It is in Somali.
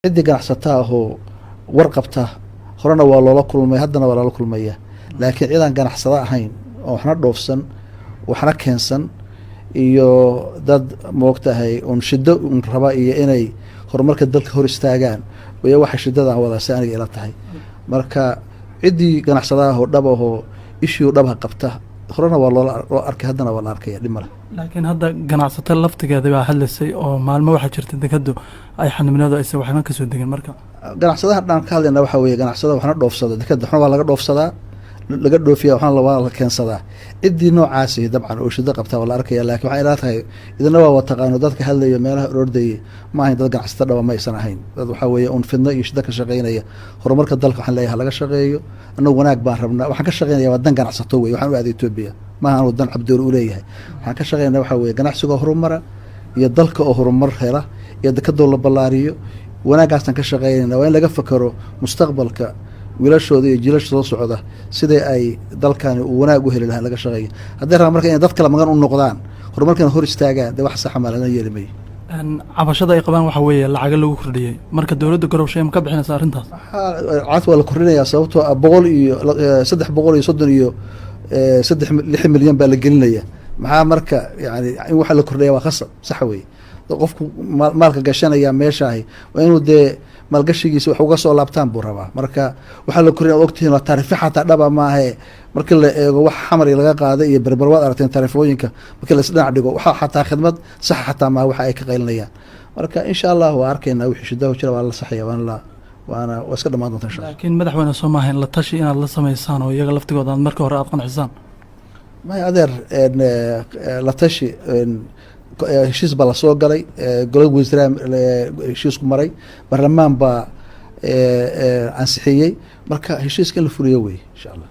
ciddii ganacsataa ahoo warqabta horena waa loola kulmay haddana waa loola kulmaya laakiin cidaan ganacsado ahayn oo waxna dhoofsan waxna keensan iyo dad moogtahay un shido un raba iyo inay horumarka dalka hor istaagaan waya waxa shidadan wadaasi aniga ila tahay marka ciddii ganacsada ahoo dhab ahoo ishii dhabha qabta horena waa loo arkay haddana waa la arkaya dhib male laakiin hadda ganacsato laftigeeda baa hadlaysay oo maalmo waxaa jirta dekadu ay xanibnadu aysan waxna kasoo degin marka ganacsadaha dhaan ka hadlayna waxaa weeye ganacsada waxna dhoofsada dekada waxna waa laga dhoofsadaa laga dhoofiya waxna waa la keensadaa ciddii noocaasi dabcan oo shido qabtaa waa la arkaya laakiin waxay ilaa tahay idina waa wataqaano dadka hadlayo meelaha ordayay ma ahayn dad ganacsato dhaba ma aysan ahayn dad waxaa weeye un fidno iyo shido ka shaqeynaya horumarka dalka waxaan leeyahay laga shaqeeyo annagu wanaag baan rabnaa waxaan ka shaqeynaya waa dan ganacsato wey waxaan u aaday Ethiopia maaha anu dan cabdool u leeyahay waxaan ka shaqeynaya waxaa weeye ganacsiga horumara iyo dalka oo horumar hela iyo dekadoo la ballaariyo wanaagaasaan ka shaqeynayna waa in laga fakaro mustaqbalka wiilashooda iyo jiilasha soo socda sidai ay dalkani uu wanaag u heli lahaa laga shaqeeyo hadday rabaan marka inay dad kale magan u noqdaan horumarkana hor istaagaan dee wax saxa maa lana yeeli mayo cabashada ay qabaan waxaa weeye lacaga lagu kordhiyey marka dowladda gorobshay ma ka bixinaysa arrintaas cad waa la kordhinayaa sababtoo ah 330 iyo 6 milyan baa la gelinaya maxaa marka yani in waxa la kordhaya waa khasab sax weye qofku maalka gashanaya meeshaahi waa inuu dee maalgashigiisa wax uga soo laabtaan buu rabaa marka waxaa la korin ad ogtihiin waa taarife xataa dhaba maahae markii la eego wax xamari laga qaaday iyo berber waad aragteen taarifooyinka markii la isdhinac dhigo waxaa xataa khidmad sax xataa maaha waxa ay ka qaylinayaan marka insha allah waa arkaynaa wixii shidaho jira waa la saxaya waana waa iska dhamaan doonta insha laakiin madaxweyne soo maahayn la tashi inaad la samaysaan oo iyaga laftigooda aad marka hore aad qancisaan maya adeer la tashi heshiis baa lasoo galay golada wasiiraan heshiisku maray baarlamaan baa ansixiyey marka heshiiska in la fuliyo wey insha allah